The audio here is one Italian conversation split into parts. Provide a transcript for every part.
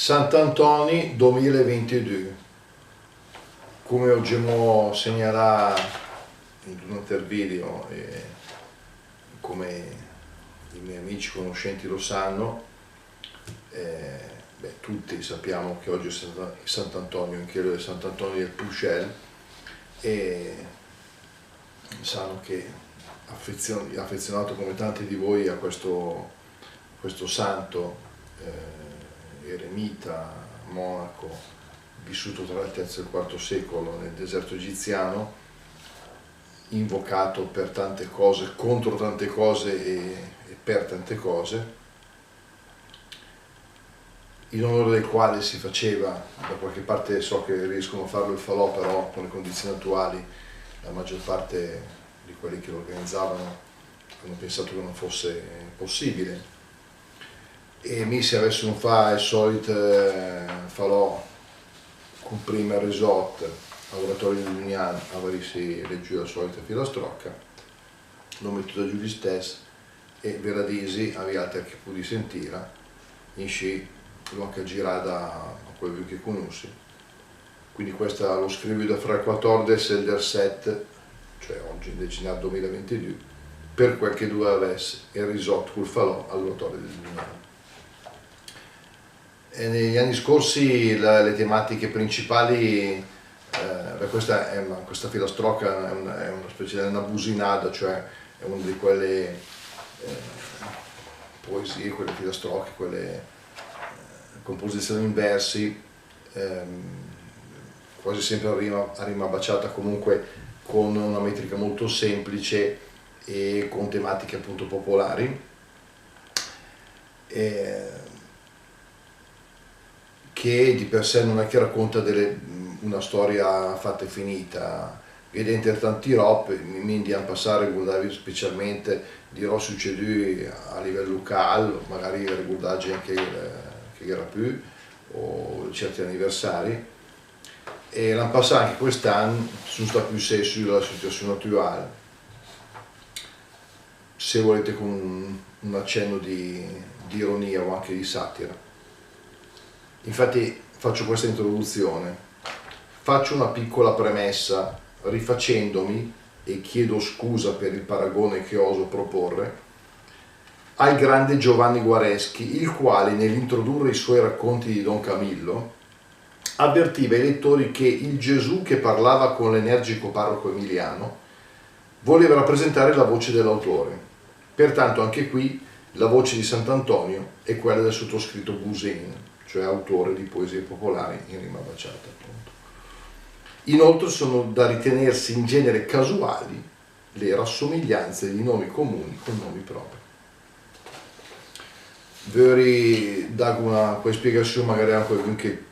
Sant'Antoni 2022. Come oggi mo segnalerà durante il video e come i miei amici conoscenti lo sanno, tutti sappiamo che oggi è Sant'Antonio, in chiesa di Sant'Antonio del Pucel, e sanno che affezionato come tanti di voi a questo santo eremita, monaco, vissuto tra il III e il IV secolo nel deserto egiziano, invocato per tante cose, contro tante cose e per tante cose, in onore del quale si faceva, da qualche parte so che riescono a farlo il falò, però con le condizioni attuali la maggior parte di quelli che lo organizzavano hanno pensato che non fosse possibile, e mi si avessero fare il solito falò con prima risotto a oratorio di Luniano, avrisi leggiù la solita filastrocca, lo metto da giù di stesso e veradisi avviate che pudi sentire in sci lo anche girare da quello che conosci. Quindi questa lo scrivo da fra il 14 e il 17, cioè oggi invece nel 2022, per quel che doveva avesse il risotto col falò all'oratorio di Luniano. E negli anni scorsi le tematiche principali, questa filastrocca è una specie di una businada, cioè è una di quelle poesie, quelle filastrocche, quelle composizioni in versi, quasi sempre a rima baciata, comunque con una metrica molto semplice e con tematiche appunto popolari, che di per sé non è che racconta una storia fatta e finita, e dentro tanti rob mi andiamo a passare a riguardare specialmente di roba succeduto a livello locale, magari riguardare anche che era più o certi anniversari, e l'anno passato anche quest'anno sono stato più sei sulla situazione attuale, se volete con un accenno di ironia o anche di satira. Infatti faccio questa introduzione, faccio una piccola premessa rifacendomi, e chiedo scusa per il paragone che oso proporre, al grande Giovanni Guareschi, il quale nell'introdurre i suoi racconti di Don Camillo avvertiva i lettori che il Gesù che parlava con l'energico parroco Emiliano voleva rappresentare la voce dell'autore. Pertanto anche qui la voce di Sant'Antonio è quella del sottoscritto Busen, cioè autore di poesie popolari in rima baciata, appunto. Inoltre sono da ritenersi in genere casuali le rassomiglianze di nomi comuni con nomi propri. Vorrei dare una spiegazione magari anche che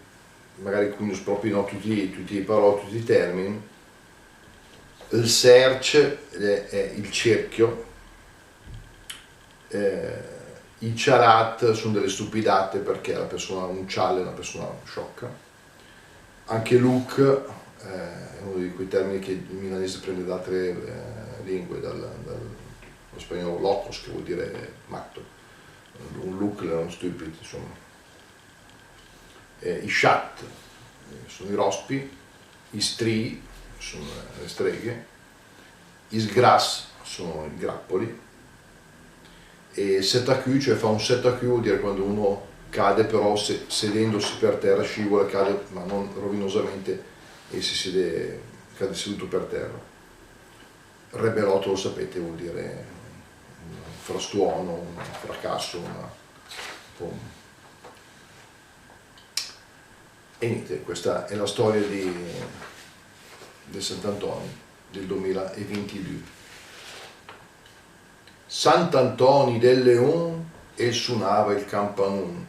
magari qui non proprio no, tutti i parole, tutti i termini. Il search è il cerchio, i cialat sono delle stupidate perché la persona un ciale è una persona sciocca. Anche look è uno di quei termini che il milanese prende da altre lingue, dallo spagnolo locos, che vuol dire matto, un look è uno stupido, insomma. I chat sono i rospi, i strii sono le streghe, i sgras sono i grappoli, e setacù, cioè fa un setacù, vuol dire quando uno cade, però sedendosi per terra scivola, cade, ma non rovinosamente, e cade seduto per terra. Rebelotto, lo sapete, vuol dire un frastuono, un fracasso, e niente, questa è la storia di Sant'Antonio del 2022. Sant'Antonio del Leon e suonava il campanone.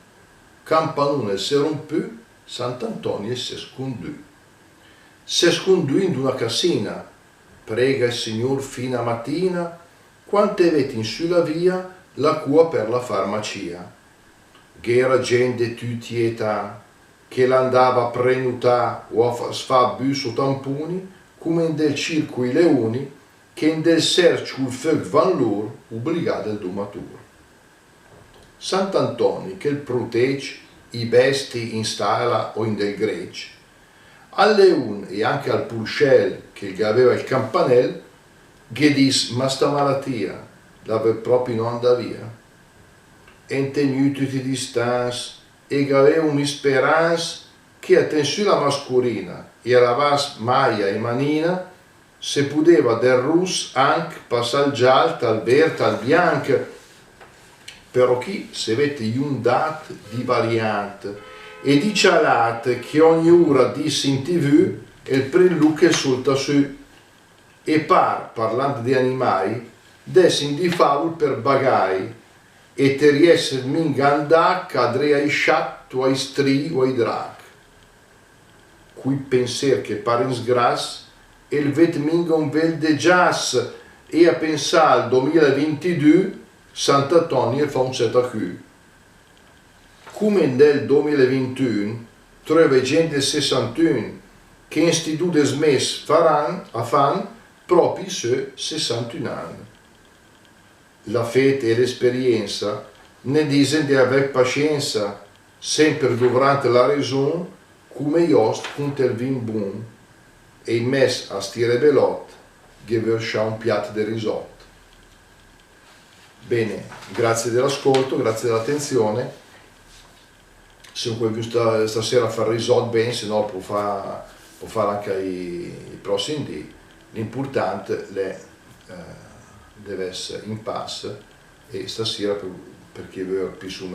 Campanone se rompù, Sant'Antonio si scondù. Si scondù in una casina, prega il Signor fino a mattina, quante veti in sulla via la cua per la farmacia. Gh'era gente tutti età, che l'andava a prenotare o a sfà busso tamponi, come in del circo i leoni, che in del sercio il feg van loro, obbligate al domatore. Sant'Antonio che il protegge, i besti in stala o in del Greci, alle un e anche al Pulcel che aveva il campanel, che dis, ma sta malattia, dove proprio non andava via. E tenuti di distanza, e che aveva un'isperanza che attenzione la masculina, era vas maia e manina, se poteva del rus anche passare il giallo, al verde, al bianco, però chi se avete un dat di variante e di cialate che ogni ora disse in tv e il primo che solta su e parlando di animali, dessin di faul per bagai e te riesce minganda cadre ai sciatto, ai stri o ai drac. Cui penser che pare in sgras e il vet minga un vel de jazz e a pensare al 2022 Sant'Antonio fa un set a Q. Come nel 2021 trova gente 61 che istituti smes faranno a fan proprio su 61 anni. La fede e l'esperienza ne dicono di avere pazienza sempre durante la ragione come Jost intervin buon e in mess a stire belot che verscia un piatto di risotto. Bene, grazie dell'ascolto, grazie dell'attenzione. Se vuoi stasera fare risotto bene, se no può fare anche i prossimi dì. L'importante è deve essere in pace e stasera per chi vuole più su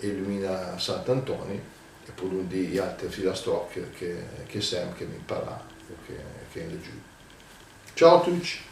illumina Sant'Antonio e poi un di altri filastrocchi che Sam che mi impara o che è giù. Ciao a tutti!